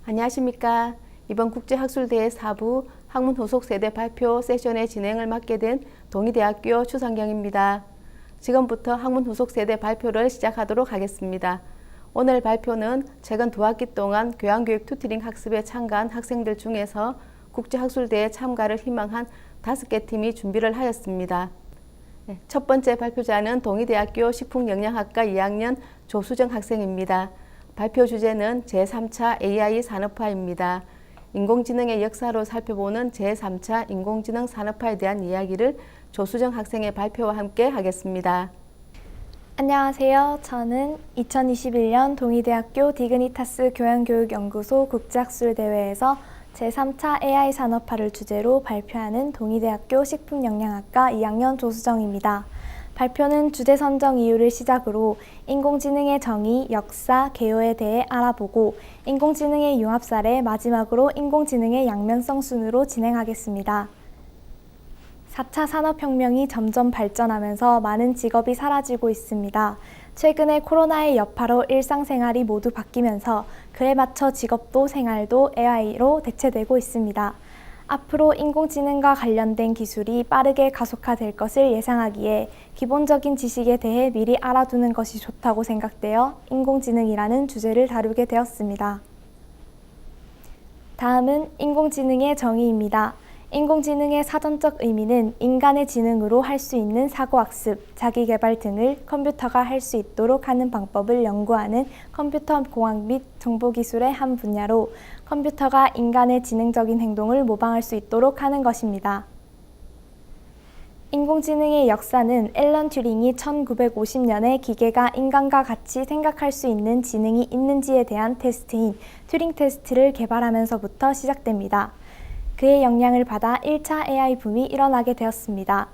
안녕하십니까. 이번 국제학술대회 4부 학문 후속 세대 발표 세션의 진행을 맡게 된 동의대학교 추상경입니다. 지금부터 학문 후속 세대 발표를 시작하도록 하겠습니다. 오늘 발표는 최근 2학기 동안 교양교육 튜터링 학습에 참가한 학생들 중에서 국제학술대회 참가를 희망한 5개 팀이 준비를 하였습니다. 첫 번째 발표자는 동의대학교 식품영양학과 2학년 조수정 학생입니다. 발표 주제는 제3차 AI 산업화입니다. 인공지능의 역사로 살펴보는 제3차 인공지능 산업화에 대한 이야기를 조수정 학생의 발표와 함께 하겠습니다. 안녕하세요. 저는 2021년 동의대학교 디그니타스 교양교육연구소 국제학술대회에서 제3차 AI 산업화를 주제로 발표하는 동의대학교 식품영양학과 2학년 조수정입니다. 발표는 주제 선정 이유를 시작으로 인공지능의 정의, 역사, 개요에 대해 알아보고 인공지능의 융합 사례, 마지막으로 인공지능의 양면성 순으로 진행하겠습니다. 4차 산업혁명이 점점 발전하면서 많은 직업이 사라지고 있습니다. 최근에 코로나의 여파로 일상생활이 모두 바뀌면서 그에 맞춰 직업도 생활도 AI로 대체되고 있습니다. 앞으로 인공지능과 관련된 기술이 빠르게 가속화될 것을 예상하기에 기본적인 지식에 대해 미리 알아두는 것이 좋다고 생각되어 인공지능이라는 주제를 다루게 되었습니다. 다음은 인공지능의 정의입니다. 인공지능의 사전적 의미는 인간의 지능으로 할 수 있는 사고학습, 자기개발 등을 컴퓨터가 할 수 있도록 하는 방법을 연구하는 컴퓨터 공학 및 정보기술의 한 분야로 컴퓨터가 인간의 지능적인 행동을 모방할 수 있도록 하는 것입니다. 인공지능의 역사는 앨런 튜링이 1950년에 기계가 인간과 같이 생각할 수 있는 지능이 있는지에 대한 테스트인 튜링 테스트를 개발하면서부터 시작됩니다. 그의 영향을 받아 1차 AI 붐이 일어나게 되었습니다.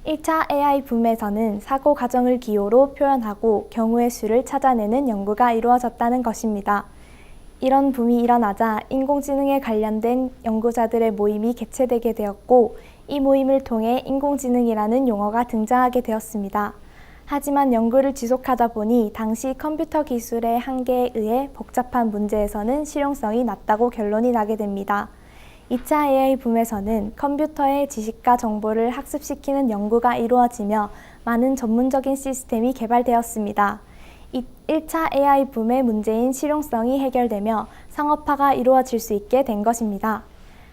1차 AI 붐에서는 사고 과정을 기호로 표현하고 경우의 수를 찾아내는 연구가 이루어졌다는 것입니다. 이런 붐이 일어나자 인공지능에 관련된 연구자들의 모임이 개최되게 되었고 이 모임을 통해 인공지능이라는 용어가 등장하게 되었습니다. 하지만 연구를 지속하다 보니 당시 컴퓨터 기술의 한계에 의해 복잡한 문제에서는 실용성이 낮다고 결론이 나게 됩니다. 2차 AI 붐에서는 컴퓨터의 지식과 정보를 학습시키는 연구가 이루어지며 많은 전문적인 시스템이 개발되었습니다. 1차 AI 붐의 문제인 실용성이 해결되며 상업화가 이루어질 수 있게 된 것입니다.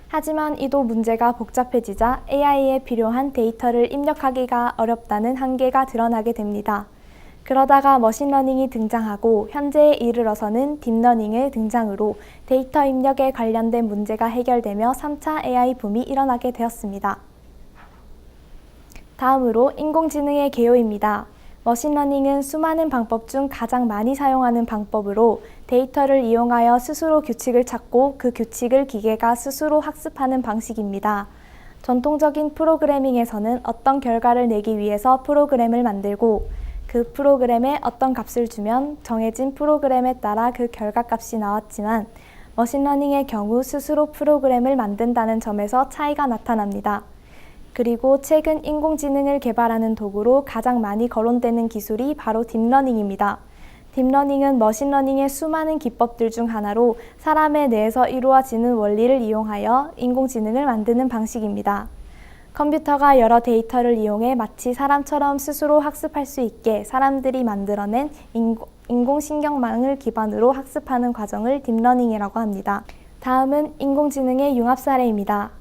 하지만 이도 문제가 복잡해지자 AI에 필요한 데이터를 입력하기가 어렵다는 한계가 드러나게 됩니다. 그러다가 머신러닝이 등장하고 현재에 이르러서는 딥러닝의 등장으로 데이터 입력에 관련된 문제가 해결되며 3차 AI 붐이 일어나게 되었습니다. 다음으로 인공지능의 개요입니다. 머신러닝은 수많은 방법 중 가장 많이 사용하는 방법으로 데이터를 이용하여 스스로 규칙을 찾고 그 규칙을 기계가 스스로 학습하는 방식입니다. 전통적인 프로그래밍에서는 어떤 결과를 내기 위해서 프로그램을 만들고 그 프로그램에 어떤 값을 주면 정해진 프로그램에 따라 그 결과값이 나왔지만 머신러닝의 경우 스스로 프로그램을 만든다는 점에서 차이가 나타납니다. 그리고 최근 인공지능을 개발하는 도구로 가장 많이 거론되는 기술이 바로 딥러닝입니다. 딥러닝은 머신러닝의 수많은 기법들 중 하나로 사람의 뇌에서 이루어지는 원리를 이용하여 인공지능을 만드는 방식입니다. 컴퓨터가 여러 데이터를 이용해 마치 사람처럼 스스로 학습할 수 있게 사람들이 만들어낸 인공신경망을 기반으로 학습하는 과정을 딥러닝이라고 합니다. 다음은 인공지능의 융합 사례입니다.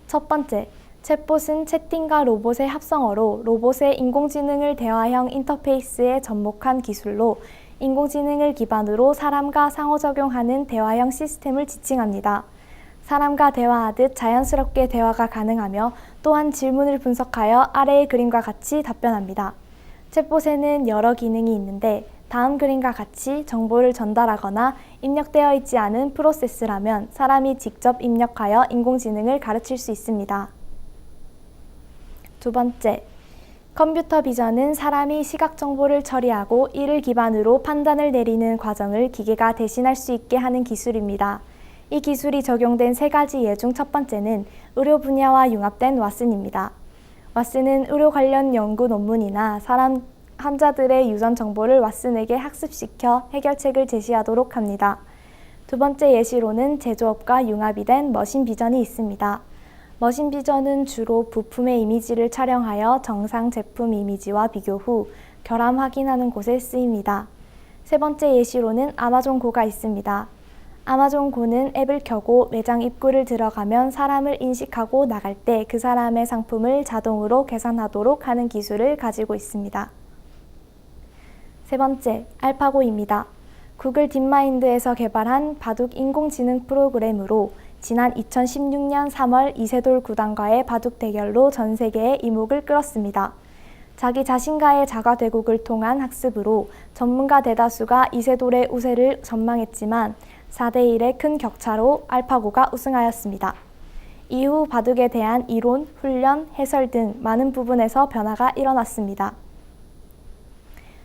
첫 번째, 챗봇은 채팅과 로봇의 합성어로 로봇의 인공지능을 대화형 인터페이스에 접목한 기술로 인공지능을 기반으로 사람과 상호작용하는 대화형 시스템을 지칭합니다. 사람과 대화하듯 자연스럽게 대화가 가능하며 또한 질문을 분석하여 아래의 그림과 같이 답변합니다. 챗봇에는 여러 기능이 있는데 다음 그림과 같이 정보를 전달하거나 입력되어 있지 않은 프로세스라면 사람이 직접 입력하여 인공지능을 가르칠 수 있습니다. 두 번째, 컴퓨터 비전은 사람이 시각 정보를 처리하고 이를 기반으로 판단을 내리는 과정을 기계가 대신할 수 있게 하는 기술입니다. 이 기술이 적용된 3가지 예 중 첫 번째는 의료 분야와 융합된 왓슨입니다. 왓슨은 의료 관련 연구 논문이나 환자들의 유전 정보를 왓슨에게 학습시켜 해결책을 제시하도록 합니다. 두 번째 예시로는 제조업과 융합이 된 머신 비전이 있습니다. 머신 비전은 주로 부품의 이미지를 촬영하여 정상 제품 이미지와 비교 후 결함 확인하는 곳에 쓰입니다. 세 번째 예시로는 아마존 고가 있습니다. 아마존 고는 앱을 켜고 매장 입구를 들어가면 사람을 인식하고 나갈 때 그 사람의 상품을 자동으로 계산하도록 하는 기술을 가지고 있습니다. 세 번째, 알파고입니다. 구글 딥마인드에서 개발한 바둑 인공지능 프로그램으로 지난 2016년 3월 이세돌 구단과의 바둑 대결로 전 세계의 이목을 끌었습니다. 자기 자신과의 자가대국을 통한 학습으로 전문가 대다수가 이세돌의 우세를 전망했지만 4대1의 큰 격차로 알파고가 우승하였습니다. 이후 바둑에 대한 이론, 훈련, 해설 등 많은 부분에서 변화가 일어났습니다.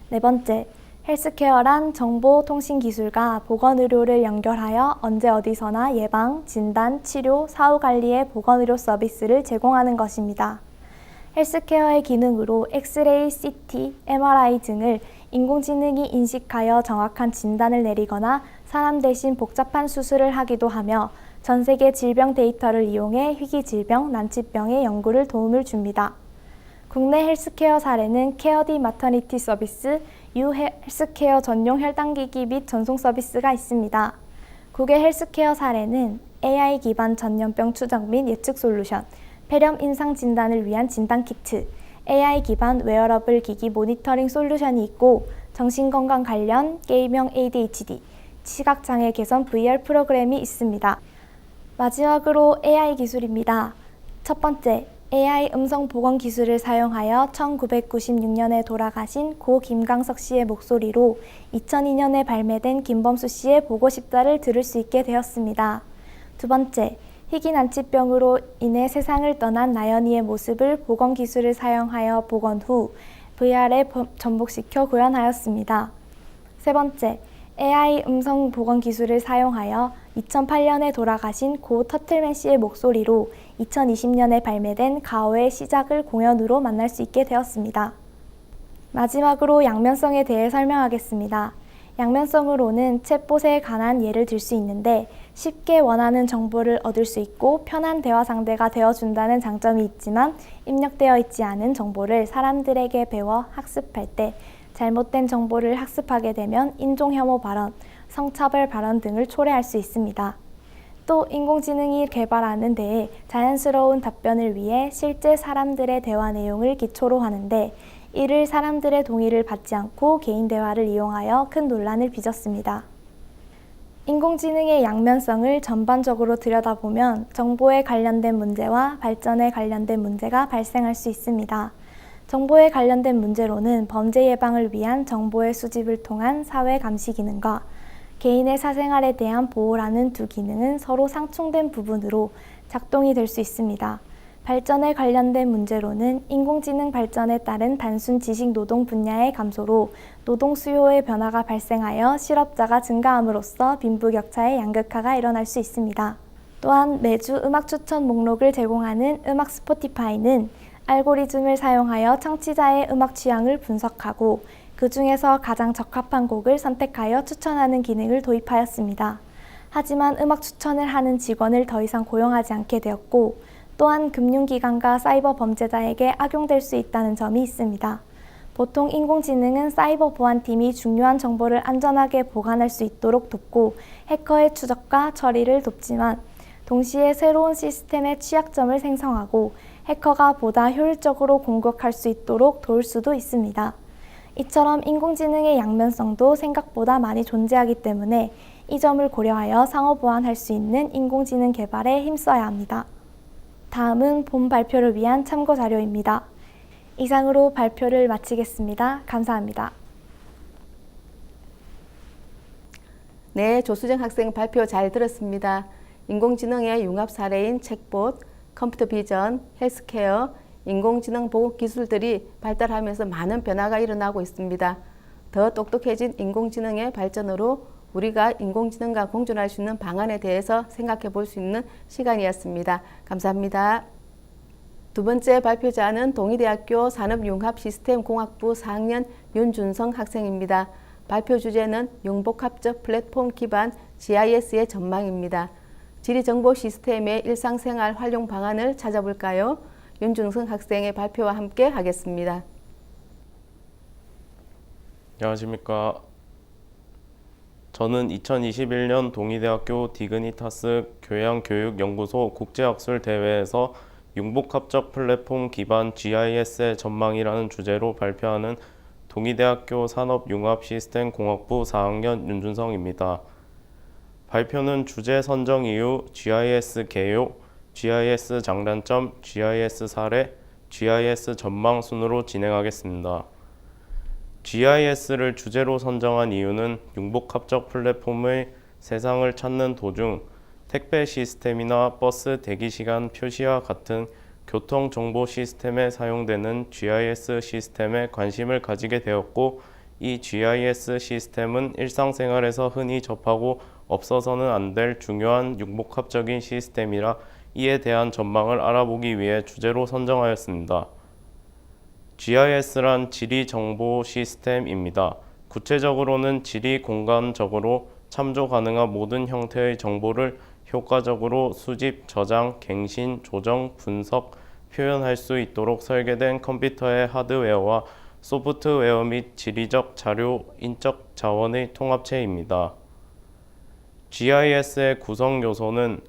네 번째, 헬스케어란 정보통신기술과 보건의료를 연결하여 언제 어디서나 예방, 진단, 치료, 사후관리의 보건의료 서비스를 제공하는 것입니다. 헬스케어의 기능으로 엑스레이, CT, MRI 등을 인공지능이 인식하여 정확한 진단을 내리거나 사람 대신 복잡한 수술을 하기도 하며 전 세계 질병 데이터를 이용해 희귀질병, 난치병의 연구를 도움을 줍니다. 국내 헬스케어 사례는 케어디 마터니티 서비스, 유 헬스케어 전용 혈당기기 및 전송 서비스가 있습니다. 국외 헬스케어 사례는 AI 기반 전염병 추적 및 예측 솔루션, 폐렴 인상 진단을 위한 진단 키트, AI 기반 웨어러블 기기 모니터링 솔루션이 있고 정신건강 관련 게임형 ADHD, 시각장애 개선 VR 프로그램이 있습니다. 마지막으로 AI 기술입니다. 첫 번째, AI 음성 복원 기술을 사용하여 1996년에 돌아가신 고 김광석 씨의 목소리로 2002년에 발매된 김범수 씨의 보고 싶다를 들을 수 있게 되었습니다. 두 번째, 희귀난치병으로 인해 세상을 떠난 나연이의 모습을 복원 기술을 사용하여 복원 후 VR에 전복시켜 구현하였습니다. 세 번째, AI 음성 복원 기술을 사용하여 2008년에 돌아가신 고 터틀맨 씨의 목소리로 2020년에 발매된 가오의 시작을 공연으로 만날 수 있게 되었습니다. 마지막으로 양면성에 대해 설명하겠습니다. 양면성으로는 챗봇에 관한 예를 들 수 있는데 쉽게 원하는 정보를 얻을 수 있고 편한 대화 상대가 되어준다는 장점이 있지만 입력되어 있지 않은 정보를 사람들에게 배워 학습할 때 잘못된 정보를 학습하게 되면 인종혐오 발언, 성차별 발언 등을 초래할 수 있습니다. 또 인공지능이 개발하는 데에 자연스러운 답변을 위해 실제 사람들의 대화 내용을 기초로 하는데 이를 사람들의 동의를 받지 않고 개인 대화를 이용하여 큰 논란을 빚었습니다. 인공지능의 양면성을 전반적으로 들여다보면 정보에 관련된 문제와 발전에 관련된 문제가 발생할 수 있습니다. 정보에 관련된 문제로는 범죄 예방을 위한 정보의 수집을 통한 사회 감시 기능과 개인의 사생활에 대한 보호라는 두 기능은 서로 상충된 부분으로 작동이 될 수 있습니다. 발전에 관련된 문제로는 인공지능 발전에 따른 단순 지식 노동 분야의 감소로 노동 수요의 변화가 발생하여 실업자가 증가함으로써 빈부격차의 양극화가 일어날 수 있습니다. 또한 매주 음악 추천 목록을 제공하는 음악 스포티파이는 알고리즘을 사용하여 청취자의 음악 취향을 분석하고 그 중에서 가장 적합한 곡을 선택하여 추천하는 기능을 도입하였습니다. 하지만 음악 추천을 하는 직원을 더 이상 고용하지 않게 되었고 또한 금융기관과 사이버 범죄자에게 악용될 수 있다는 점이 있습니다. 보통 인공지능은 사이버 보안팀이 중요한 정보를 안전하게 보관할 수 있도록 돕고 해커의 추적과 처리를 돕지만 동시에 새로운 시스템의 취약점을 생성하고 해커가 보다 효율적으로 공격할 수 있도록 도울 수도 있습니다. 이처럼 인공지능의 양면성도 생각보다 많이 존재하기 때문에 이 점을 고려하여 상호 보완할 수 있는 인공지능 개발에 힘써야 합니다. 다음은 본 발표를 위한 참고 자료입니다. 이상으로 발표를 마치겠습니다. 감사합니다. 네, 조수정 학생 발표 잘 들었습니다. 인공지능의 융합 사례인 챗봇, 컴퓨터 비전, 헬스케어, 인공지능 보호 기술들이 발달하면서 많은 변화가 일어나고 있습니다. 더 똑똑해진 인공지능의 발전으로 우리가 인공지능과 공존할 수 있는 방안에 대해서 생각해 볼 수 있는 시간이었습니다. 감사합니다. 두 번째 발표자는 동의대학교 산업융합시스템공학부 4학년 윤준성 학생입니다. 발표 주제는 융복합적 플랫폼 기반 GIS의 전망입니다. 지리정보 시스템의 일상생활 활용 방안을 찾아볼까요? 윤중승 학생의 발표와 함께 하겠습니다. 안녕하십니까. 저는 2021년 동의대학교 디그니타스 교양교육연구소 국제학술대회에서 융복합적 플랫폼 기반 GIS의 전망이라는 주제로 발표하는 동의대학교 산업융합시스템공학부 4학년 윤준성입니다. 발표는 주제 선정 이유, GIS 개요, GIS 장단점, GIS 사례, GIS 전망 순으로 진행하겠습니다. GIS를 주제로 선정한 이유는 융복합적 플랫폼의 세상을 찾는 도중 택배 시스템이나 버스 대기시간 표시와 같은 교통정보 시스템에 사용되는 GIS 시스템에 관심을 가지게 되었고, 이 GIS 시스템은 일상생활에서 흔히 접하고 없어서는 안 될 중요한 융복합적인 시스템이라 이에 대한 전망을 알아보기 위해 주제로 선정하였습니다. GIS란 지리 정보 시스템입니다. 구체적으로는 지리 공간적으로 참조 가능한 모든 형태의 정보를 효과적으로 수집, 저장, 갱신, 조정, 분석, 표현할 수 있도록 설계된 컴퓨터의 하드웨어와 소프트웨어 및 지리적 자료, 인적 자원의 통합체입니다. GIS의 구성 요소는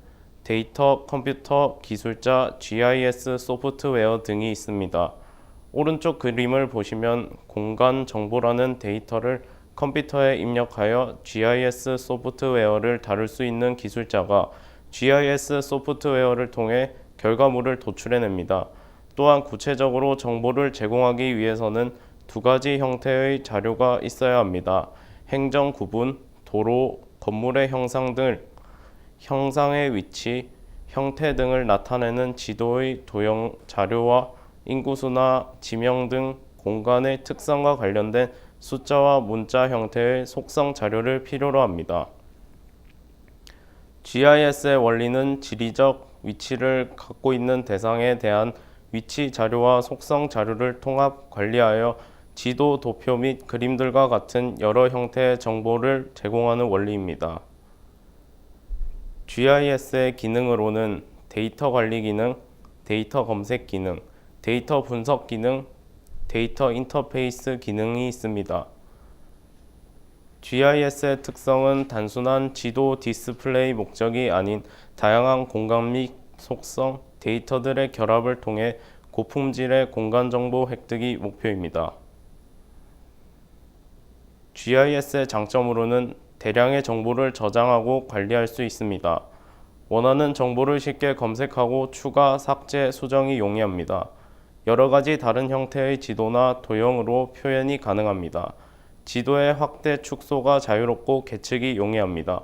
데이터, 컴퓨터, 기술자, GIS 소프트웨어 등이 있습니다. 오른쪽 그림을 보시면 공간 정보라는 데이터를 컴퓨터에 입력하여 GIS 소프트웨어를 다룰 수 있는 기술자가 GIS 소프트웨어를 통해 결과물을 도출해냅니다. 또한 구체적으로 정보를 제공하기 위해서는 두 가지 형태의 자료가 있어야 합니다. 행정 구분, 도로, 건물의 형상 등 형상의 위치, 형태 등을 나타내는 지도의 도형 자료와 인구수나 지명 등 공간의 특성과 관련된 숫자와 문자 형태의 속성 자료를 필요로 합니다. GIS의 원리는 지리적 위치를 갖고 있는 대상에 대한 위치 자료와 속성 자료를 통합 관리하여 지도, 도표 및 그림들과 같은 여러 형태의 정보를 제공하는 원리입니다. GIS의 기능으로는 데이터 관리 기능, 데이터 검색 기능, 데이터 분석 기능, 데이터 인터페이스 기능이 있습니다. GIS의 특성은 단순한 지도 디스플레이 목적이 아닌 다양한 공간 및 속성, 데이터들의 결합을 통해 고품질의 공간 정보 획득이 목표입니다. GIS의 장점으로는 대량의 정보를 저장하고 관리할 수 있습니다. 원하는 정보를 쉽게 검색하고 추가, 삭제, 수정이 용이합니다. 여러 가지 다른 형태의 지도나 도형으로 표현이 가능합니다. 지도의 확대, 축소가 자유롭고 계측이 용이합니다.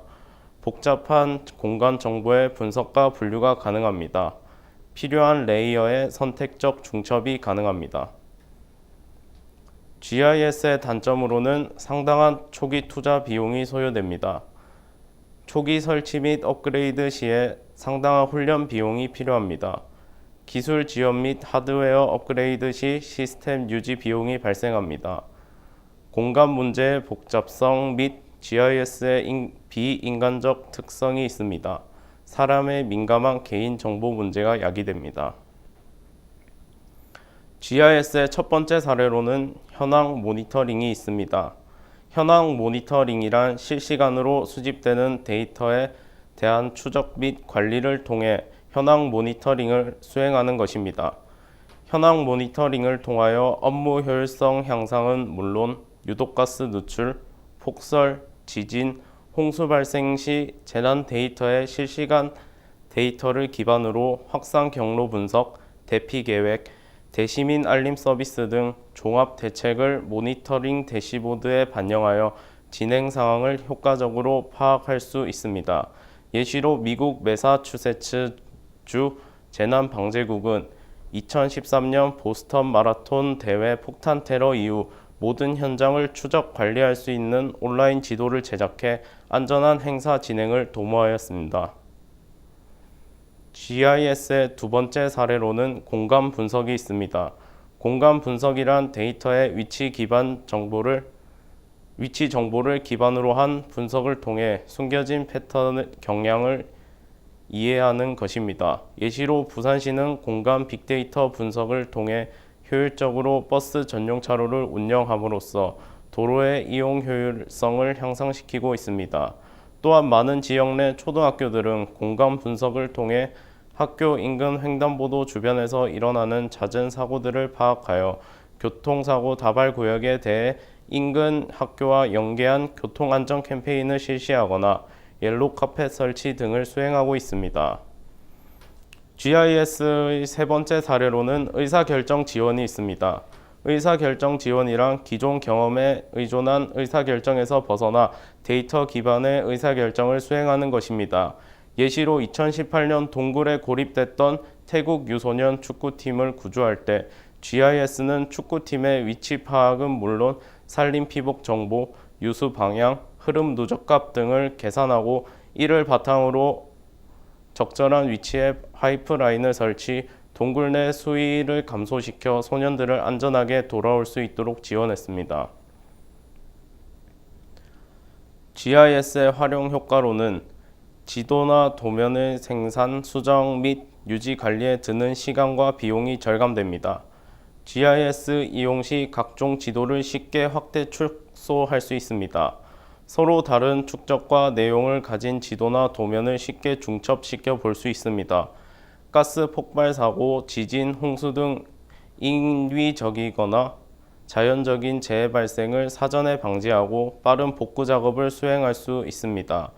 복잡한 공간 정보의 분석과 분류가 가능합니다. 필요한 레이어의 선택적 중첩이 가능합니다. GIS의 단점으로는 상당한 초기 투자 비용이 소요됩니다. 초기 설치 및 업그레이드 시에 상당한 훈련 비용이 필요합니다. 기술 지원 및 하드웨어 업그레이드 시 시스템 유지 비용이 발생합니다. 공간 문제의 복잡성 및 GIS의 비인간적 특성이 있습니다. 사람의 민감한 개인 정보 문제가 야기됩니다. GIS의 첫 번째 사례로는 현황 모니터링이 있습니다. 현황 모니터링이란 실시간으로 수집되는 데이터에 대한 추적 및 관리를 통해 현황 모니터링을 수행하는 것입니다. 현황 모니터링을 통하여 업무 효율성 향상은 물론 유독가스 누출, 폭설, 지진, 홍수 발생 시 재난 데이터의 실시간 데이터를 기반으로 확산 경로 분석, 대피 계획, 대시민 알림 서비스 등 종합 대책을 모니터링 대시보드에 반영하여 진행 상황을 효과적으로 파악할 수 있습니다. 예시로 미국 매사추세츠 주 재난방재국은 2013년 보스턴 마라톤 대회 폭탄 테러 이후 모든 현장을 추적 관리할 수 있는 온라인 지도를 제작해 안전한 행사 진행을 도모하였습니다. GIS의 두 번째 사례로는 공간 분석이 있습니다. 공간 분석이란 데이터의 위치 기반 정보를 위치 정보를 기반으로 한 분석을 통해 숨겨진 패턴 경향을 이해하는 것입니다. 예시로 부산시는 공간 빅데이터 분석을 통해 효율적으로 버스 전용 차로를 운영함으로써 도로의 이용 효율성을 향상시키고 있습니다. 또한 많은 지역 내 초등학교들은 공간 분석을 통해 학교 인근 횡단보도 주변에서 일어나는 잦은 사고들을 파악하여 교통사고 다발 구역에 대해 인근 학교와 연계한 교통안전 캠페인을 실시하거나 옐로우 카펫 설치 등을 수행하고 있습니다. GIS의 세 번째 사례로는 의사결정 지원이 있습니다. 의사결정 지원이란 기존 경험에 의존한 의사결정에서 벗어나 데이터 기반의 의사결정을 수행하는 것입니다. 예시로 2018년 동굴에 고립됐던 태국 유소년 축구팀을 구조할 때 GIS는 축구팀의 위치 파악은 물론 산림 피복 정보, 유수 방향, 흐름 누적값 등을 계산하고 이를 바탕으로 적절한 위치에 파이프라인을 설치, 동굴 내 수위를 감소시켜 소년들을 안전하게 돌아올 수 있도록 지원했습니다. GIS의 활용 효과로는 지도나 도면의 생산, 수정 및 유지 관리에 드는 시간과 비용이 절감됩니다. GIS 이용 시 각종 지도를 쉽게 확대 축소할 수 있습니다. 서로 다른 축적과 내용을 가진 지도나 도면을 쉽게 중첩시켜 볼 수 있습니다. 가스 폭발 사고, 지진, 홍수 등 인위적이거나 자연적인 재해 발생을 사전에 방지하고 빠른 복구 작업을 수행할 수 있습니다.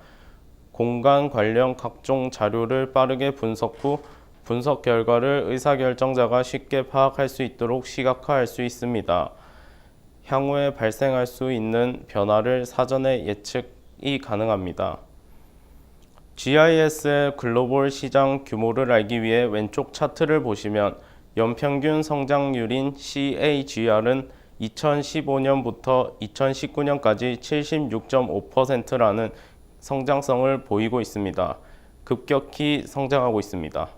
공간 관련 각종 자료를 빠르게 분석 후 분석 결과를 의사결정자가 쉽게 파악할 수 있도록 시각화할 수 있습니다. 향후에 발생할 수 있는 변화를 사전에 예측이 가능합니다. GIS의 글로벌 시장 규모를 알기 위해 왼쪽 차트를 보시면 연평균 성장률인 CAGR은 2015년부터 2019년까지 76.5%라는 성장성을 보이고 있습니다. 급격히 성장하고 있습니다.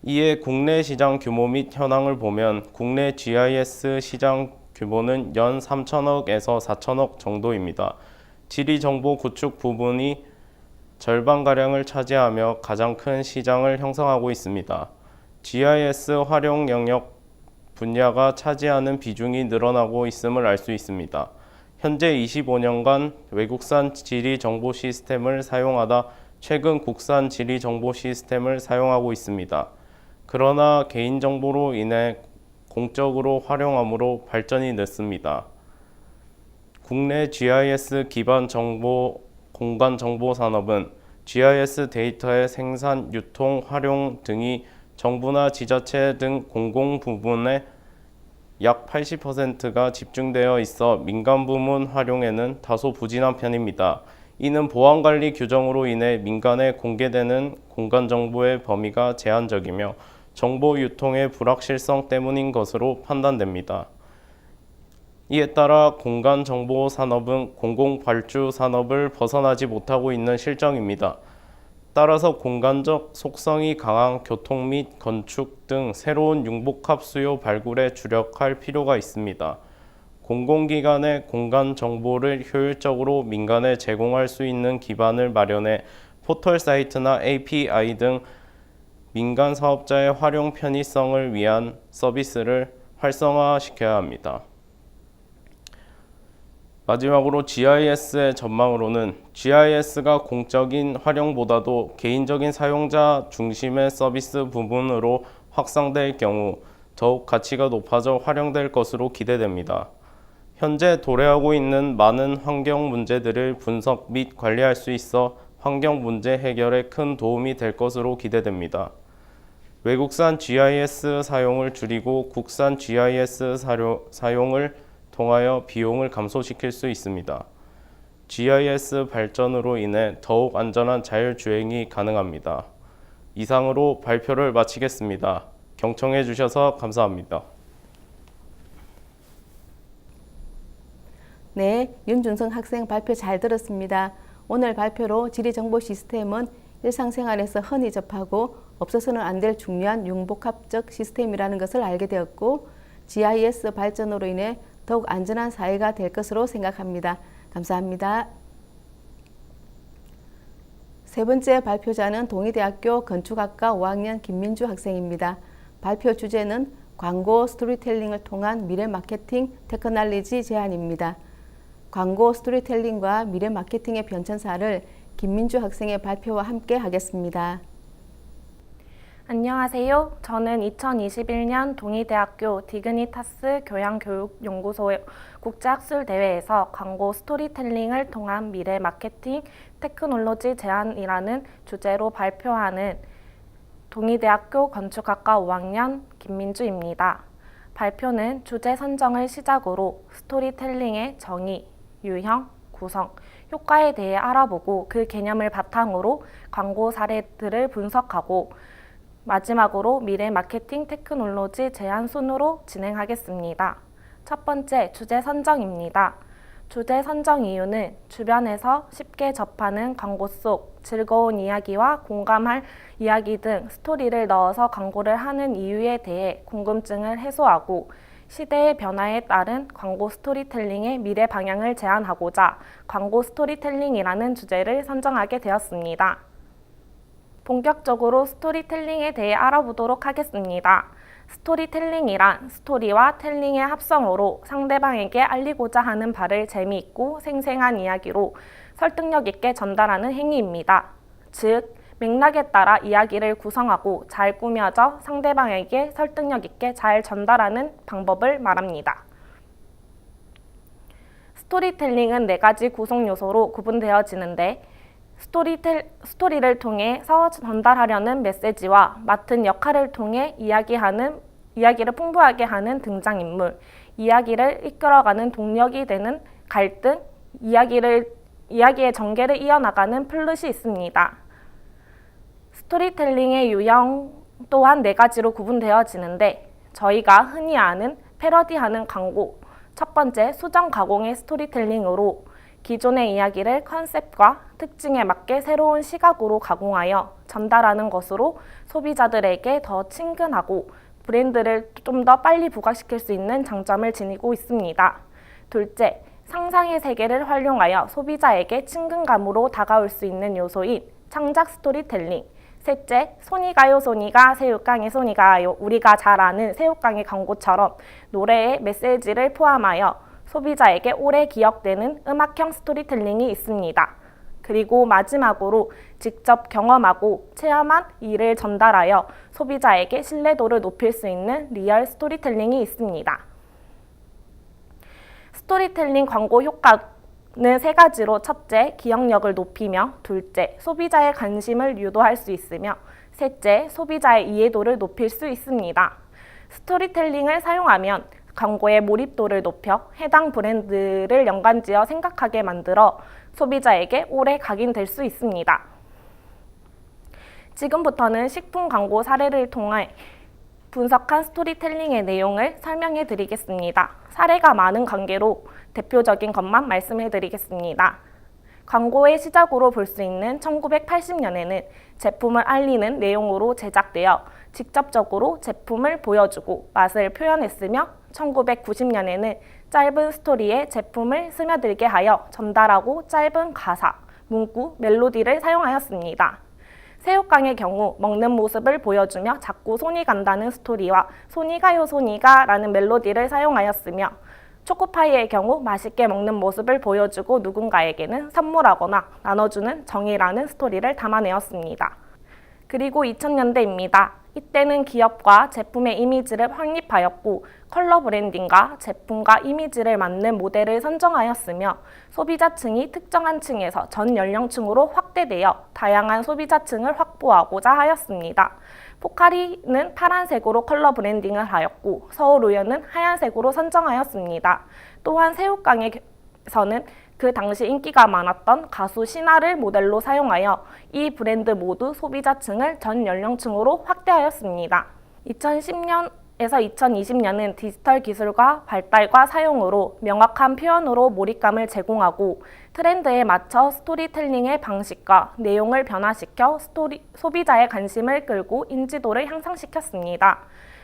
이에 국내 시장 규모 및 현황을 보면 국내 GIS 시장 규모는 연 3천억에서 4천억 정도입니다. 지리정보 구축 부분이 절반가량을 차지하며 가장 큰 시장을 형성하고 있습니다. GIS 활용 영역 분야가 차지하는 비중이 늘어나고 있음을 알 수 있습니다. 현재 25년간 외국산 지리정보 시스템을 사용하다 최근 국산 지리정보 시스템을 사용하고 있습니다. 그러나 개인정보로 인해 공적으로 활용함으로 발전이 늦습니다. 국내 GIS 기반 정보 공간 정보 산업은 GIS 데이터의 생산, 유통, 활용 등이 정부나 지자체 등 공공 부문에 약 80%가 집중되어 있어 민간 부문 활용에는 다소 부진한 편입니다. 이는 보안관리 규정으로 인해 민간에 공개되는 공간 정보의 범위가 제한적이며 정보 유통의 불확실성 때문인 것으로 판단됩니다. 이에 따라 공간 정보 산업은 공공 발주 산업을 벗어나지 못하고 있는 실정입니다. 따라서 공간적 속성이 강한 교통 및 건축 등 새로운 융복합 수요 발굴에 주력할 필요가 있습니다. 공공기관의 공간 정보를 효율적으로 민간에 제공할 수 있는 기반을 마련해 포털 사이트나 API 등 민간 사업자의 활용 편의성을 위한 서비스를 활성화시켜야 합니다. 마지막으로 GIS의 전망으로는 GIS가 공적인 활용보다도 개인적인 사용자 중심의 서비스 부분으로 확산될 경우 더욱 가치가 높아져 활용될 것으로 기대됩니다. 현재 도래하고 있는 많은 환경 문제들을 분석 및 관리할 수 있어 환경 문제 해결에 큰 도움이 될 것으로 기대됩니다. 외국산 GIS 사용을 줄이고 국산 GIS 사용을 통하여 비용을 감소시킬 수 있습니다. GIS 발전으로 인해 더욱 안전한 자율주행이 가능합니다. 이상으로 발표를 마치겠습니다. 경청해 주셔서 감사합니다. 네, 윤준성 학생 발표 잘 들었습니다. 오늘 발표로 지리정보 시스템은 일상생활에서 흔히 접하고 없어서는 안 될 중요한 융복합적 시스템이라는 것을 알게 되었고 GIS 발전으로 인해 더욱 안전한 사회가 될 것으로 생각합니다. 감사합니다. 세 번째 발표자는 동의대학교 건축학과 5학년 김민주 학생입니다. 발표 주제는 광고 스토리텔링을 통한 미래 마케팅 테크놀로지 제안입니다. 광고 스토리텔링과 미래 마케팅의 변천사를 김민주 학생의 발표와 함께 하겠습니다. 안녕하세요. 저는 2021년 동의대학교 디그니타스 교양교육연구소 국제학술대회에서 광고 스토리텔링을 통한 미래 마케팅 테크놀로지 제안이라는 주제로 발표하는 동의대학교 건축학과 5학년 김민주입니다. 발표는 주제 선정을 시작으로 스토리텔링의 정의, 유형, 구성, 효과에 대해 알아보고 그 개념을 바탕으로 광고 사례들을 분석하고 마지막으로 미래 마케팅 테크놀로지 제안 순으로 진행하겠습니다. 첫 번째, 주제 선정입니다. 주제 선정 이유는 주변에서 쉽게 접하는 광고 속 즐거운 이야기와 공감할 이야기 등 스토리를 넣어서 광고를 하는 이유에 대해 궁금증을 해소하고 시대의 변화에 따른 광고 스토리텔링의 미래 방향을 제안하고자 광고 스토리텔링이라는 주제를 선정하게 되었습니다. 본격적으로 스토리텔링에 대해 알아보도록 하겠습니다. 스토리텔링이란 스토리와 텔링의 합성어로 상대방에게 알리고자 하는 바를 재미있고 생생한 이야기로 설득력 있게 전달하는 행위입니다. 즉, 맥락에 따라 이야기를 구성하고 잘 꾸며져 상대방에게 설득력 있게 잘 전달하는 방법을 말합니다. 스토리텔링은 4가지 구성 요소로 구분되어지는데 스토리를 통해서 전달하려는 메시지와 맡은 역할을 통해 이야기를 풍부하게 하는 등장인물, 이야기를 이끌어가는 동력이 되는 갈등, 이야기의 전개를 이어나가는 플롯이 있습니다. 스토리텔링의 유형 또한 4가지로 구분되어지는데 저희가 흔히 아는 패러디하는 광고, 첫 번째 수정 가공의 스토리텔링으로 기존의 이야기를 컨셉과 특징에 맞게 새로운 시각으로 가공하여 전달하는 것으로 소비자들에게 더 친근하고 브랜드를 좀 더 빨리 부각시킬 수 있는 장점을 지니고 있습니다. 둘째, 상상의 세계를 활용하여 소비자에게 친근감으로 다가올 수 있는 요소인 창작 스토리텔링. 셋째, 손이 가요 손이가 새우깡에 손이 가요. 우리가 잘 아는 새우깡의 광고처럼 노래에 메시지를 포함하여 소비자에게 오래 기억되는 음악형 스토리텔링이 있습니다. 그리고 마지막으로 직접 경험하고 체험한 일을 전달하여 소비자에게 신뢰도를 높일 수 있는 리얼 스토리텔링이 있습니다. 스토리텔링 광고 효과는 3가지로 첫째, 기억력을 높이며 둘째, 소비자의 관심을 유도할 수 있으며 셋째, 소비자의 이해도를 높일 수 있습니다. 스토리텔링을 사용하면 광고의 몰입도를 높여 해당 브랜드를 연관지어 생각하게 만들어 소비자에게 오래 각인될 수 있습니다. 지금부터는 식품 광고 사례를 통해 분석한 스토리텔링의 내용을 설명해 드리겠습니다. 사례가 많은 관계로 대표적인 것만 말씀해 드리겠습니다. 광고의 시작으로 볼 수 있는 1980년에는 제품을 알리는 내용으로 제작되어 직접적으로 제품을 보여주고 맛을 표현했으며 1990년에는 짧은 스토리에 제품을 스며들게 하여 전달하고 짧은 가사, 문구, 멜로디를 사용하였습니다. 새우깡의 경우 먹는 모습을 보여주며 자꾸 손이 간다는 스토리와 손이 가요 손이가 라는 멜로디를 사용하였으며 초코파이의 경우 맛있게 먹는 모습을 보여주고 누군가에게는 선물하거나 나눠주는 정이라는 스토리를 담아내었습니다. 그리고 2000년대입니다. 이때는 기업과 제품의 이미지를 확립하였고 컬러 브랜딩과 제품과 이미지를 맞는 모델을 선정하였으며 소비자층이 특정한 층에서 전 연령층으로 확대되어 다양한 소비자층을 확보하고자 하였습니다. 포카리는 파란색으로 컬러 브랜딩을 하였고 서울우유는 하얀색으로 선정하였습니다. 또한 새우깡에서는 그 당시 인기가 많았던 가수 신화를 모델로 사용하여 이 브랜드 모두 소비자층을 전 연령층으로 확대하였습니다. 2010년에서 2020년은 디지털 기술과 발달과 사용으로 명확한 표현으로 몰입감을 제공하고 트렌드에 맞춰 스토리텔링의 방식과 내용을 변화시켜 소비자의 관심을 끌고 인지도를 향상시켰습니다.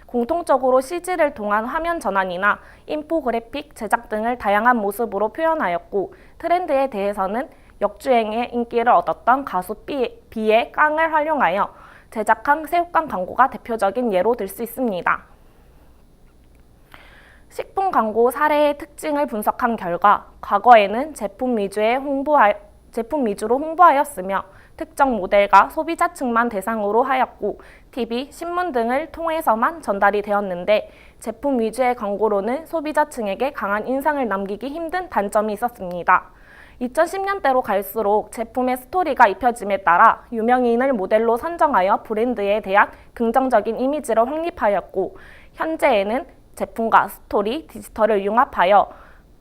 공통적으로 CG를 통한 화면 전환이나 인포그래픽 제작 등을 다양한 모습으로 표현하였고, 트렌드에 대해서는 역주행의 인기를 얻었던 가수 B의 깡을 활용하여 제작한 새우깡 광고가 대표적인 예로 들 수 있습니다. 식품 광고 사례의 특징을 분석한 결과, 과거에는 제품 위주로 홍보하였으며 특정 모델과 소비자층만 대상으로 하였고 TV, 신문 등을 통해서만 전달이 되었는데, 제품 위주의 광고로는 소비자층에게 강한 인상을 남기기 힘든 단점이 있었습니다. 2010년대로 갈수록 제품의 스토리가 입혀짐에 따라 유명인을 모델로 선정하여 브랜드에 대한 긍정적인 이미지를 확립하였고, 현재에는 제품과 스토리, 디지털을 융합하여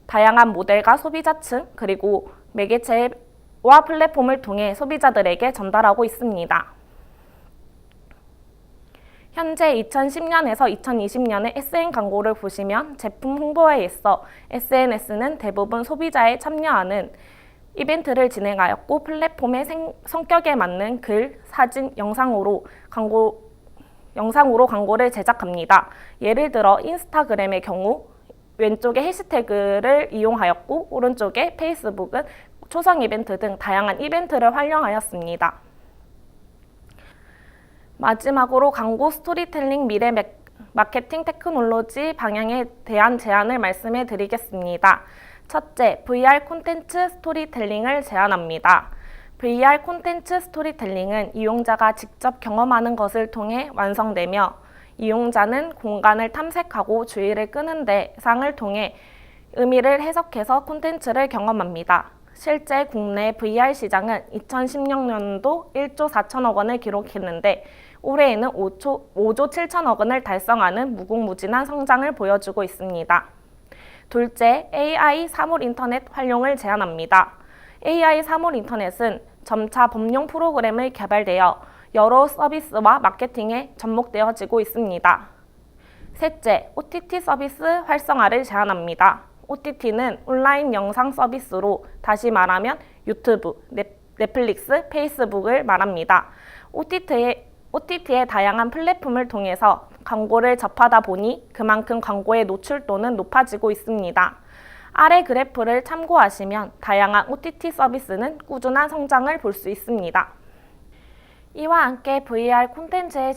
다양한 모델과 소비자층, 그리고 매개체와 플랫폼을 통해 소비자들에게 전달하고 있습니다. 현재 2010년에서 2020년의 SN 광고를 보시면 제품 홍보에 있어 SNS는 대부분 소비자에 참여하는 이벤트를 진행하였고, 플랫폼의 성격에 맞는 글, 사진, 영상으로 광고를 제작합니다. 예를 들어 인스타그램의 경우 왼쪽에 해시태그를 이용하였고, 오른쪽에 페이스북은 초성 이벤트 등 다양한 이벤트를 활용하였습니다. 마지막으로 광고 스토리텔링 미래 마케팅 테크놀로지 방향에 대한 제안을 말씀해 드리겠습니다. 첫째, VR 콘텐츠 스토리텔링을 제안합니다. VR 콘텐츠 스토리텔링은 이용자가 직접 경험하는 것을 통해 완성되며, 이용자는 공간을 탐색하고 주의를 끄는 대상을 통해 의미를 해석해서 콘텐츠를 경험합니다. 실제 국내 VR 시장은 2016년도 1조 4천억 원을 기록했는데, 올해에는 5조 7천억 원을 달성하는 무궁무진한 성장을 보여주고 있습니다. 둘째, AI 사물 인터넷 활용을 제안합니다. AI 사물 인터넷은 점차 범용 프로그램을 개발되어 여러 서비스와 마케팅에 접목되어지고 있습니다. 셋째, OTT 서비스 활성화를 제안합니다. OTT는 온라인 영상 서비스로, 다시 말하면 유튜브, 넷플릭스, 페이스북을 말합니다. OTT의 다양한 플랫폼을 통해서 광고를 접하다 보니 그만큼 광고의 노출도는 높아지고 있습니다. 아래 그래프를 참고하시면 다양한 OTT 서비스는 꾸준한 성장을 볼 수 있습니다. 이와 함께 VR 콘텐츠의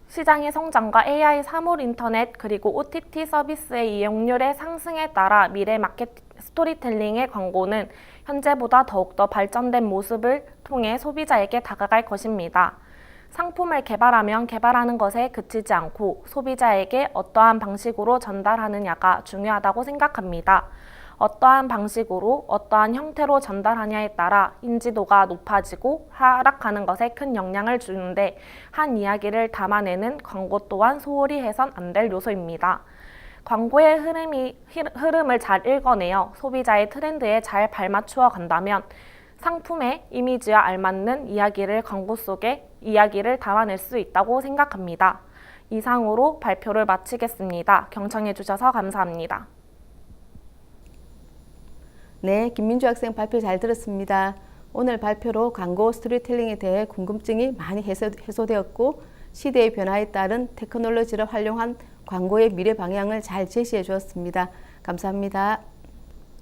시장의 성장과 AI 사물 인터넷 그리고 OTT 서비스의 이용률의 상승에 따라 미래 마켓 스토리텔링의 광고는 현재보다 더욱더 발전된 모습을 통해 소비자에게 다가갈 것입니다. 상품을 개발하면 개발하는 것에 그치지 않고 소비자에게 어떠한 방식으로 전달하느냐가 중요하다고 생각합니다. 어떠한 방식으로, 어떠한 형태로 전달하냐에 따라 인지도가 높아지고 하락하는 것에 큰 영향을 주는데, 한 이야기를 담아내는 광고 또한 소홀히 해선 안 될 요소입니다. 광고의 흐름을 잘 읽어내어 소비자의 트렌드에 잘 발맞추어 간다면 상품의 이미지와 알맞는 이야기를 광고 속에 이야기를 담아낼 수 있다고 생각합니다. 이상으로 발표를 마치겠습니다. 경청해 주셔서 감사합니다. 네, 김민주 학생 발표 잘 들었습니다. 오늘 발표로 광고 스토리텔링에 대해 궁금증이 많이 해소되었고, 시대의 변화에 따른 테크놀로지를 활용한 광고의 미래 방향을 잘 제시해 주었습니다. 감사합니다.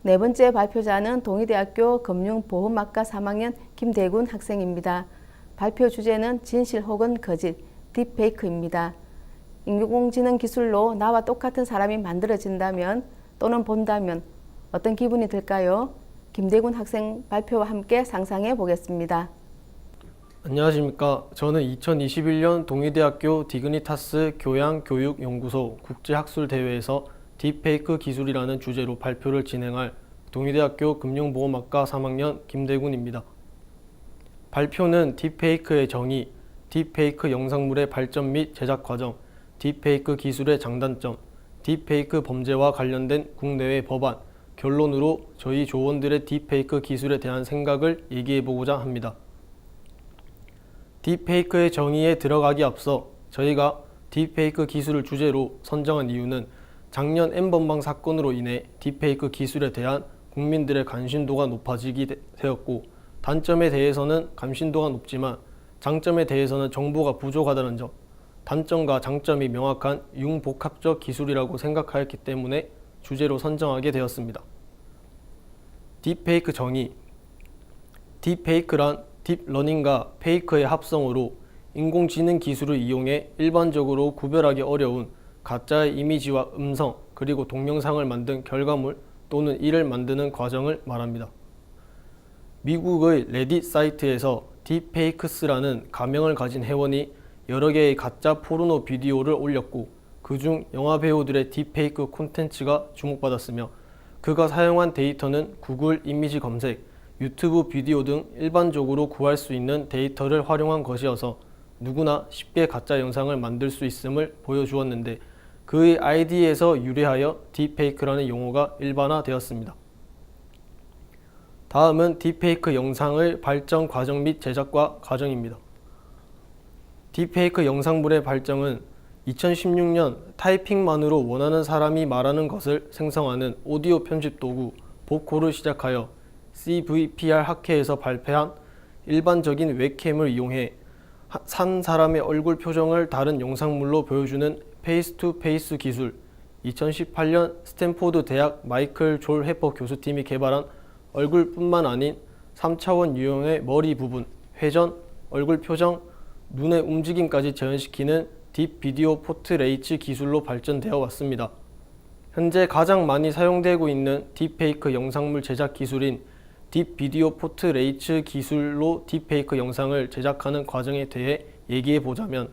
네 번째 발표자는 동의대학교 금융보험학과 3학년 김대군 학생입니다. 발표 주제는 진실 혹은 거짓, 딥페이크입니다. 인공지능 기술로 나와 똑같은 사람이 만들어진다면 또는 본다면 어떤 기분이 들까요? 김대군 학생 발표와 함께 상상해 보겠습니다. 안녕하십니까. 저는 2021년 동의대학교 디그니타스 교양교육연구소 국제학술대회에서 딥페이크 기술이라는 주제로 발표를 진행할 동의대학교 금융보험학과 3학년 김대군입니다. 발표는 딥페이크의 정의, 딥페이크 영상물의 발전 및 제작 과정, 딥페이크 기술의 장단점, 딥페이크 범죄와 관련된 국내외 법안, 결론으로 저희 조원들의 딥페이크 기술에 대한 생각을 얘기해보고자 합니다. 딥페이크의 정의에 들어가기 앞서 저희가 딥페이크 기술을 주제로 선정한 이유는 작년 N번방 사건으로 인해 딥페이크 기술에 대한 국민들의 관심도가 높아지게 되었고, 단점에 대해서는 관심도가 높지만 장점에 대해서는 정보가 부족하다는 점, 단점과 장점이 명확한 융복합적 기술이라고 생각하였기 때문에 주제로 선정하게 되었습니다. 딥페이크 정의. 딥페이크란 딥러닝과 페이크의 합성어로 인공지능 기술을 이용해 일반적으로 구별하기 어려운 가짜의 이미지와 음성 그리고 동영상을 만든 결과물 또는 이를 만드는 과정을 말합니다. 미국의 레딧 사이트에서 딥페이크스라는 가명을 가진 회원이 여러 개의 가짜 포르노 비디오를 올렸고 그중 영화 배우들의 딥페이크 콘텐츠가 주목받았으며 그가 사용한 데이터는 구글 이미지 검색, 유튜브 비디오 등 일반적으로 구할 수 있는 데이터를 활용한 것이어서 누구나 쉽게 가짜 영상을 만들 수 있음을 보여주었는데 그의 아이디에서 유래하여 딥페이크라는 용어가 일반화되었습니다. 다음은 딥페이크 영상의 발전 과정 및 제작과 과정입니다. 딥페이크 영상물의 발전은 2016년 타이핑만으로 원하는 사람이 말하는 것을 생성하는 오디오 편집 도구 보코를 시작하여 CVPR 학회에서 발표한 일반적인 웹캠을 이용해 한 사람의 얼굴 표정을 다른 영상물로 보여주는 페이스-투-페이스 기술, 2018년 스탠포드 대학 마이클 졸 해퍼 교수팀이 개발한 얼굴뿐만 아닌 3차원 유형의 머리 부분, 회전, 얼굴 표정, 눈의 움직임까지 재현시키는 딥 비디오 포트레이츠 기술로 발전되어 왔습니다. 현재 가장 많이 사용되고 있는 딥페이크 영상물 제작 기술인 딥 비디오 포트레이츠 기술로 딥페이크 영상을 제작하는 과정에 대해 얘기해 보자면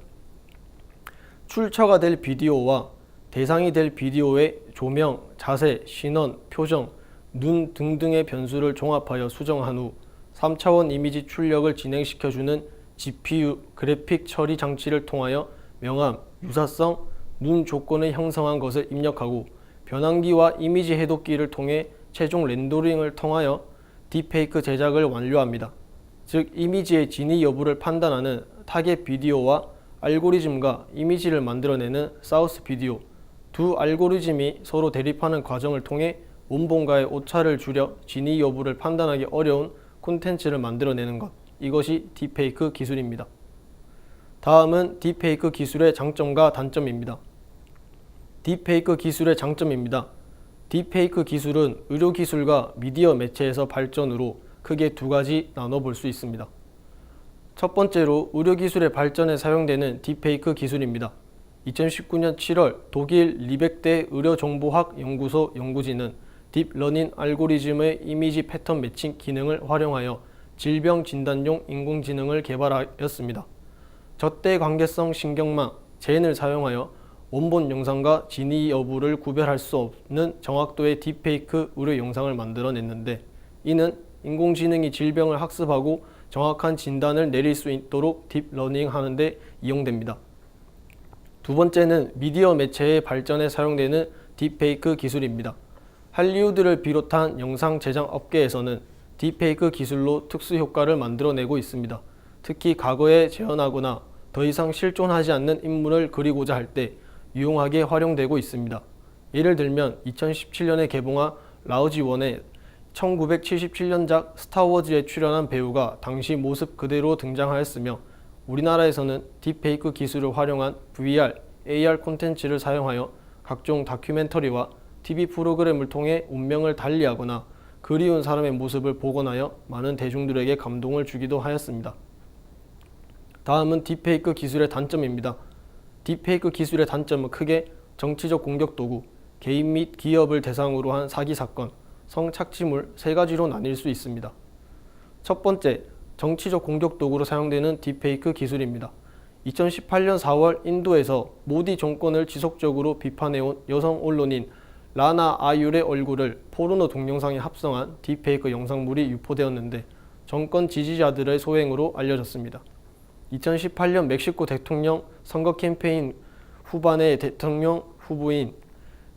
출처가 될 비디오와 대상이 될 비디오의 조명, 자세, 신원, 표정, 눈 등등의 변수를 종합하여 수정한 후 3차원 이미지 출력을 진행시켜주는 GPU 그래픽 처리 장치를 통하여 명암, 유사성, 눈 조건을 형성한 것을 입력하고 변환기와 이미지 해독기를 통해 최종 렌더링을 통하여 딥페이크 제작을 완료합니다. 즉 이미지의 진위 여부를 판단하는 타겟 비디오와 알고리즘과 이미지를 만들어내는 사우스 비디오 두 알고리즘이 서로 대립하는 과정을 통해 원본과의 오차를 줄여 진위 여부를 판단하기 어려운 콘텐츠를 만들어내는 것, 이것이 딥페이크 기술입니다. 다음은 딥페이크 기술의 장점과 단점입니다. 딥페이크 기술의 장점입니다. 딥페이크 기술은 의료기술과 미디어 매체에서 발전으로 크게 두 가지 나눠볼 수 있습니다. 첫 번째로 의료기술의 발전에 사용되는 딥페이크 기술입니다. 2019년 7월 독일 리벡대 의료정보학 연구소 연구진은 딥러닝 알고리즘의 이미지 패턴 매칭 기능을 활용하여 질병 진단용 인공지능을 개발하였습니다. 젖대 관계성 신경망 젠을 사용하여 원본 영상과 진위 여부를 구별할 수 없는 정확도의 딥페이크 의료 영상을 만들어냈는데 이는 인공지능이 질병을 학습하고 정확한 진단을 내릴 수 있도록 딥러닝 하는 데 이용됩니다. 두 번째는 미디어 매체의 발전에 사용되는 딥페이크 기술입니다. 할리우드를 비롯한 영상 제작 업계에서는 딥페이크 기술로 특수 효과를 만들어내고 있습니다. 특히 과거에 재현하거나 더 이상 실존하지 않는 인물을 그리고자 할 때 유용하게 활용되고 있습니다. 예를 들면 2017년에 개봉한 라우지 원의 1977년작 스타워즈에 출연한 배우가 당시 모습 그대로 등장하였으며 우리나라에서는 딥페이크 기술을 활용한 VR, AR 콘텐츠를 사용하여 각종 다큐멘터리와 TV 프로그램을 통해 운명을 달리하거나 그리운 사람의 모습을 복원하여 많은 대중들에게 감동을 주기도 하였습니다. 다음은 딥페이크 기술의 단점입니다. 딥페이크 기술의 단점은 크게 정치적 공격 도구, 개인 및 기업을 대상으로 한 사기 사건, 성착취물 세 가지로 나뉠 수 있습니다. 첫 번째, 정치적 공격 도구로 사용되는 딥페이크 기술입니다. 2018년 4월 인도에서 모디 정권을 지속적으로 비판해온 여성 언론인 라나 아율의 얼굴을 포르노 동영상에 합성한 딥페이크 영상물이 유포되었는데 정권 지지자들의 소행으로 알려졌습니다. 2018년 멕시코 대통령 선거 캠페인 후반의 대통령 후보인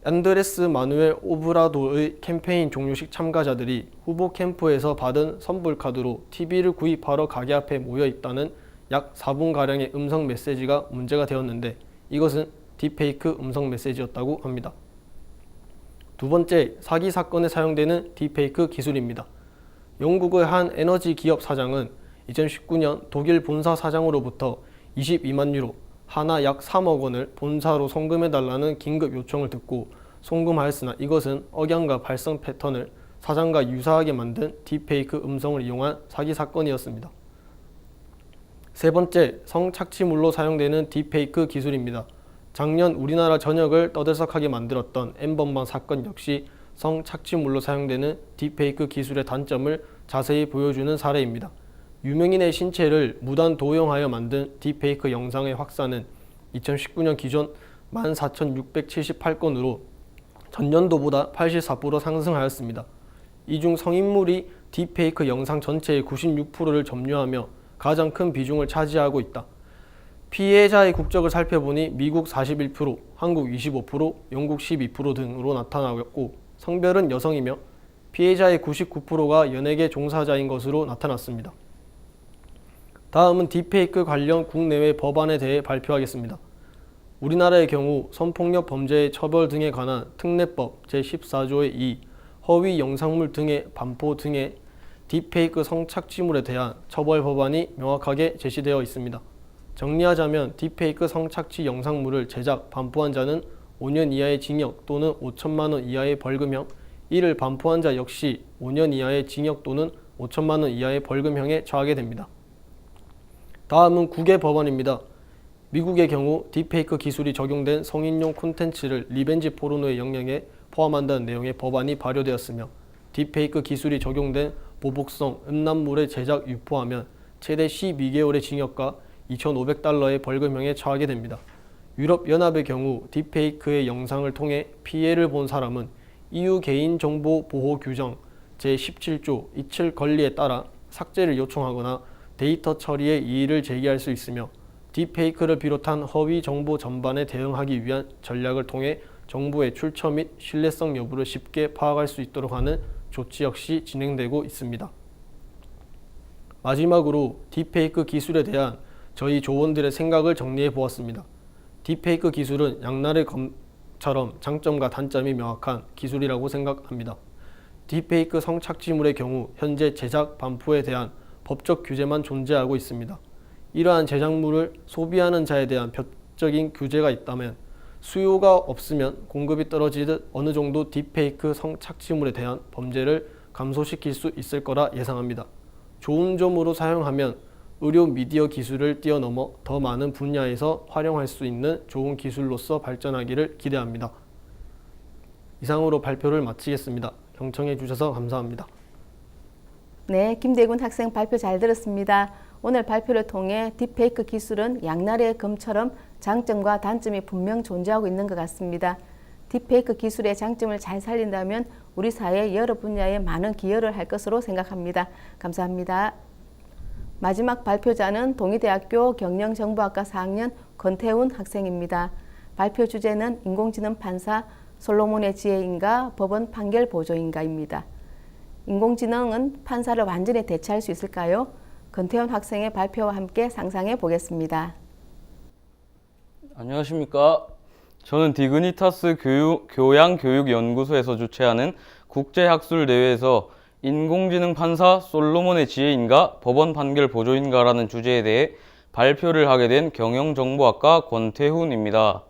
안드레스 마누엘 오브라도의 캠페인 종료식 참가자들이 후보 캠프에서 받은 선불 카드로 TV를 구입하러 가게 앞에 모여 있다는 약 4분가량의 음성 메시지가 문제가 되었는데 이것은 딥페이크 음성 메시지였다고 합니다. 두 번째, 사기 사건에 사용되는 딥페이크 기술입니다. 영국의 한 에너지 기업 사장은 2019년 독일 본사 사장으로부터 22만 유로, 하나 약 3억 원을 본사로 송금해달라는 긴급 요청을 듣고 송금하였으나 이것은 억양과 발성 패턴을 사장과 유사하게 만든 딥페이크 음성을 이용한 사기 사건이었습니다. 세 번째, 성착취물로 사용되는 딥페이크 기술입니다. 작년 우리나라 전역을 떠들썩하게 만들었던 N번방 사건 역시 성착취물로 사용되는 딥페이크 기술의 단점을 자세히 보여주는 사례입니다. 유명인의 신체를 무단 도용하여 만든 딥페이크 영상의 확산은 2019년 기존 14,678건으로 전년도보다 84% 상승하였습니다. 이 중 성인물이 딥페이크 영상 전체의 96%를 점유하며 가장 큰 비중을 차지하고 있다. 피해자의 국적을 살펴보니 미국 41%, 한국 25%, 영국 12% 등으로 나타나고 성별은 여성이며 피해자의 99%가 연예계 종사자인 것으로 나타났습니다. 다음은 딥페이크 관련 국내외 법안에 대해 발표하겠습니다. 우리나라의 경우 성폭력 범죄의 처벌 등에 관한 특례법 제14조의 2 허위 영상물 등의 반포 등의 딥페이크 성착취물에 대한 처벌 법안이 명확하게 제시되어 있습니다. 정리하자면 딥페이크 성착취 영상물을 제작, 반포한 자는 5년 이하의 징역 또는 5천만 원 이하의 벌금형, 이를 반포한 자 역시 5년 이하의 징역 또는 5천만 원 이하의 벌금형에 처하게 됩니다. 다음은 국외 법안입니다. 미국의 경우 딥페이크 기술이 적용된 성인용 콘텐츠를 리벤지 포르노의 영역에 포함한다는 내용의 법안이 발효되었으며 딥페이크 기술이 적용된 보복성 음란물의 제작 유포하면 최대 12개월의 징역과 2,500달러의 벌금형에 처하게 됩니다. 유럽연합의 경우 딥페이크의 영상을 통해 피해를 본 사람은 EU 개인정보보호규정 제17조 이칠 권리에 따라 삭제를 요청하거나 데이터 처리에 이의를 제기할 수 있으며 딥페이크를 비롯한 허위 정보 전반에 대응하기 위한 전략을 통해 정보의 출처 및 신뢰성 여부를 쉽게 파악할 수 있도록 하는 조치 역시 진행되고 있습니다. 마지막으로 딥페이크 기술에 대한 저희 조원들의 생각을 정리해 보았습니다. 딥페이크 기술은 양날의 검처럼 장점과 단점이 명확한 기술이라고 생각합니다. 딥페이크 성착취물의 경우 현재 제작, 반포에 대한 법적 규제만 존재하고 있습니다. 이러한 제작물을 소비하는 자에 대한 법적인 규제가 있다면 수요가 없으면 공급이 떨어지듯 어느 정도 딥페이크 성착취물에 대한 범죄를 감소시킬 수 있을 거라 예상합니다. 좋은 점으로 사용하면 의료 미디어 기술을 뛰어넘어 더 많은 분야에서 활용할 수 있는 좋은 기술로서 발전하기를 기대합니다. 이상으로 발표를 마치겠습니다. 경청해 주셔서 감사합니다. 네, 김대군 학생 발표 잘 들었습니다. 오늘 발표를 통해 딥페이크 기술은 양날의 검처럼 장점과 단점이 분명 존재하고 있는 것 같습니다. 딥페이크 기술의 장점을 잘 살린다면 우리 사회 여러 분야에 많은 기여를 할 것으로 생각합니다. 감사합니다. 마지막 발표자는 동의대학교 경영정보학과 4학년 권태훈 학생입니다. 발표 주제는 인공지능 판사 솔로몬의 지혜인가 법원 판결 보조인가입니다. 인공지능은 판사를 완전히 대체할 수 있을까요? 권태훈 학생의 발표와 함께 상상해 보겠습니다. 안녕하십니까. 저는 디그니타스 교양교육연구소에서 주최하는 국제학술대회에서 인공지능 판사 솔로몬의 지혜인가 법원 판결 보조인가라는 주제에 대해 발표를 하게 된 경영정보학과 권태훈입니다.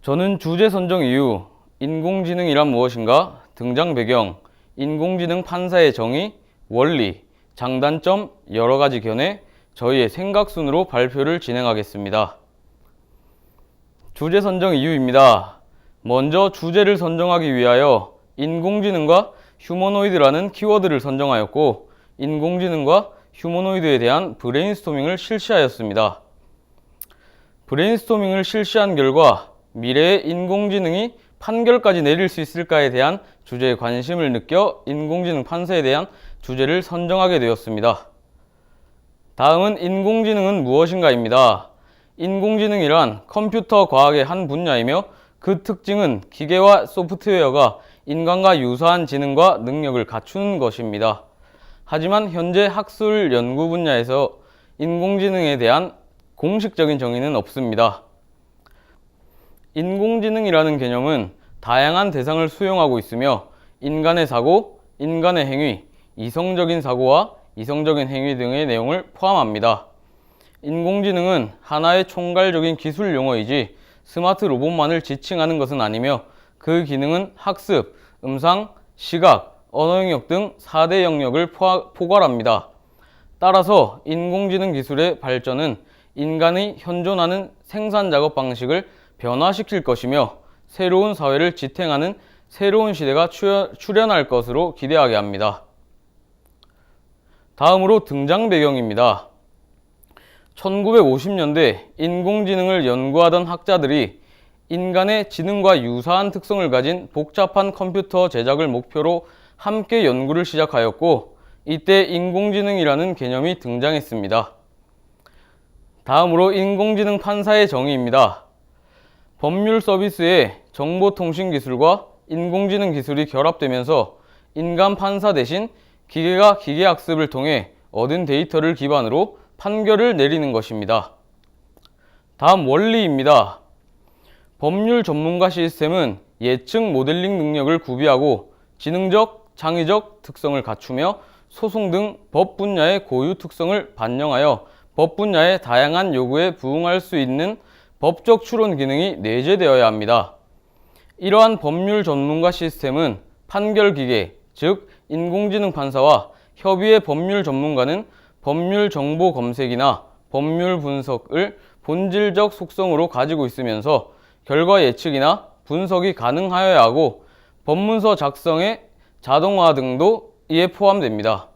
저는 주제 선정 이유, 인공지능이란 무엇인가, 등장 배경, 인공지능 판사의 정의, 원리, 장단점, 여러 가지 견해, 저희의 생각 순으로 발표를 진행하겠습니다. 주제 선정 이유입니다. 먼저 주제를 선정하기 위하여 인공지능과 휴머노이드라는 키워드를 선정하였고 인공지능과 휴머노이드에 대한 브레인스토밍을 실시하였습니다. 브레인스토밍을 실시한 결과 미래의 인공지능이 판결까지 내릴 수 있을까에 대한 주제에 관심을 느껴 인공지능 판사에 대한 주제를 선정하게 되었습니다. 다음은 인공지능은 무엇인가입니다. 인공지능이란 컴퓨터 과학의 한 분야이며 그 특징은 기계와 소프트웨어가 인간과 유사한 지능과 능력을 갖추는 것입니다. 하지만 현재 학술 연구 분야에서 인공지능에 대한 공식적인 정의는 없습니다. 인공지능이라는 개념은 다양한 대상을 수용하고 있으며 인간의 사고, 인간의 행위, 이성적인 사고와 이성적인 행위 등의 내용을 포함합니다. 인공지능은 하나의 총괄적인 기술 용어이지 스마트 로봇만을 지칭하는 것은 아니며 그 기능은 학습, 음상, 시각, 언어 영역 등 4대 영역을 포괄합니다. 따라서 인공지능 기술의 발전은 인간이 현존하는 생산 작업 방식을 변화시킬 것이며 새로운 사회를 지탱하는 새로운 시대가 출현할 것으로 기대하게 합니다. 다음으로 등장 배경입니다. 1950년대 인공지능을 연구하던 학자들이 인간의 지능과 유사한 특성을 가진 복잡한 컴퓨터 제작을 목표로 함께 연구를 시작하였고, 이때 인공지능이라는 개념이 등장했습니다. 다음으로 인공지능 판사의 정의입니다. 법률 서비스에 정보통신 기술과 인공지능 기술이 결합되면서 인간 판사 대신 기계가 기계학습을 통해 얻은 데이터를 기반으로 판결을 내리는 것입니다. 다음 원리입니다. 법률 전문가 시스템은 예측 모델링 능력을 구비하고 지능적, 창의적 특성을 갖추며 소송 등 법 분야의 고유 특성을 반영하여 법 분야의 다양한 요구에 부응할 수 있는 법적 추론 기능이 내재되어야 합니다. 이러한 법률 전문가 시스템은 판결 기계, 즉 인공지능 판사와 협의의 법률 전문가는 법률 정보 검색이나 법률 분석을 본질적 속성으로 가지고 있으면서 결과 예측이나 분석이 가능하여야 하고 법문서 작성의 자동화 등도 이에 포함됩니다.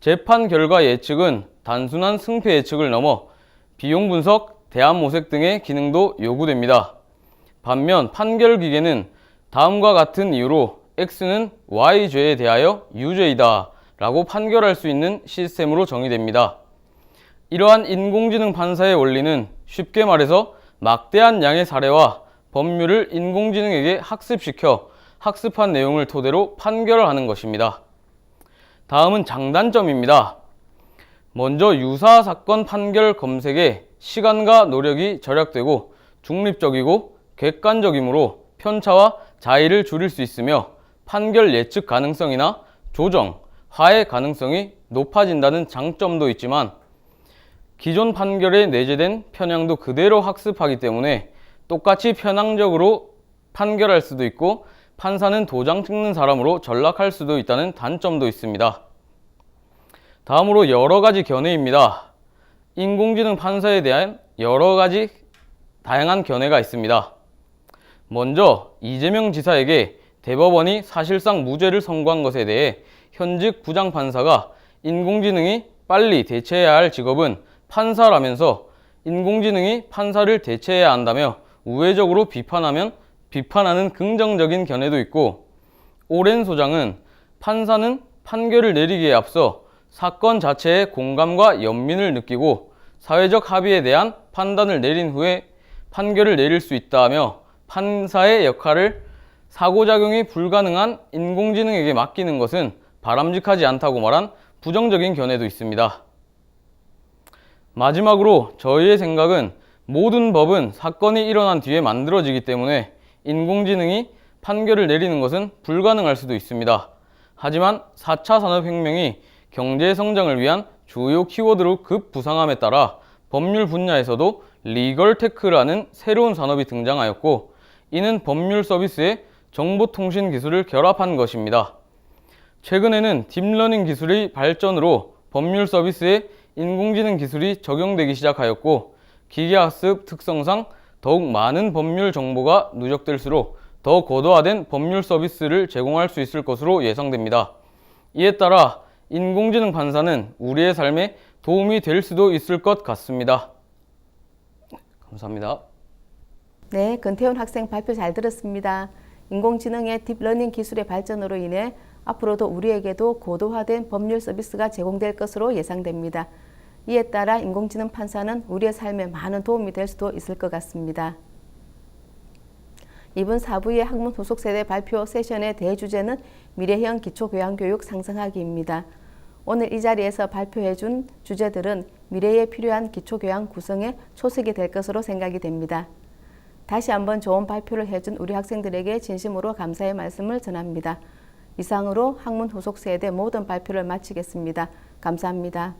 재판 결과 예측은 단순한 승패 예측을 넘어 비용 분석, 대안 모색 등의 기능도 요구됩니다. 반면 판결 기계는 다음과 같은 이유로 X는 Y 죄에 대하여 유죄이다 라고 판결할 수 있는 시스템으로 정의됩니다. 이러한 인공지능 판사의 원리는 쉽게 말해서 막대한 양의 사례와 법률을 인공지능에게 학습시켜 학습한 내용을 토대로 판결을 하는 것입니다. 다음은 장단점입니다. 먼저 유사 사건 판결 검색에 시간과 노력이 절약되고 중립적이고 객관적이므로 편차와 차이를 줄일 수 있으며 판결 예측 가능성이나 조정, 화해 가능성이 높아진다는 장점도 있지만 기존 판결에 내재된 편향도 그대로 학습하기 때문에 똑같이 편향적으로 판결할 수도 있고 판사는 도장 찍는 사람으로 전락할 수도 있다는 단점도 있습니다. 다음으로 여러 가지 견해입니다. 인공지능 판사에 대한 여러 가지 다양한 견해가 있습니다. 먼저 이재명 지사에게 대법원이 사실상 무죄를 선고한 것에 대해 현직 부장판사가 인공지능이 빨리 대체해야 할 직업은 판사라면서 인공지능이 판사를 대체해야 한다며 우회적으로 비판하는 긍정적인 견해도 있고, 오랜 소장은 판사는 판결을 내리기에 앞서 사건 자체의 공감과 연민을 느끼고 사회적 합의에 대한 판단을 내린 후에 판결을 내릴 수 있다며 판사의 역할을 사고작용이 불가능한 인공지능에게 맡기는 것은 바람직하지 않다고 말한 부정적인 견해도 있습니다. 마지막으로 저희의 생각은 모든 법은 사건이 일어난 뒤에 만들어지기 때문에 인공지능이 판결을 내리는 것은 불가능할 수도 있습니다. 하지만 4차 산업혁명이 경제 성장을 위한 주요 키워드로 급부상함에 따라 법률 분야에서도 리걸 테크라는 새로운 산업이 등장하였고, 이는 법률 서비스에 정보통신 기술을 결합한 것입니다. 최근에는 딥러닝 기술의 발전으로 법률 서비스에 인공지능 기술이 적용되기 시작하였고, 기계학습 특성상 더욱 많은 법률 정보가 누적될수록 더 고도화된 법률 서비스를 제공할 수 있을 것으로 예상됩니다. 이에 따라 인공지능 판사는 우리의 삶에 도움이 될 수도 있을 것 같습니다. 감사합니다. 네, 근태훈 학생 발표 잘 들었습니다. 인공지능의 딥러닝 기술의 발전으로 인해 앞으로도 우리에게도 고도화된 법률 서비스가 제공될 것으로 예상됩니다. 이에 따라 인공지능 판사는 우리의 삶에 많은 도움이 될 수도 있을 것 같습니다. 이번 4부의 학문 후속 세대 발표 세션의 대주제는 미래형 기초교양교육 상승하기입니다. 오늘 이 자리에서 발표해준 주제들은 미래에 필요한 기초교양 구성의 초석이 될 것으로 생각이 됩니다. 다시 한번 좋은 발표를 해준 우리 학생들에게 진심으로 감사의 말씀을 전합니다. 이상으로 학문 후속 세대 모든 발표를 마치겠습니다. 감사합니다.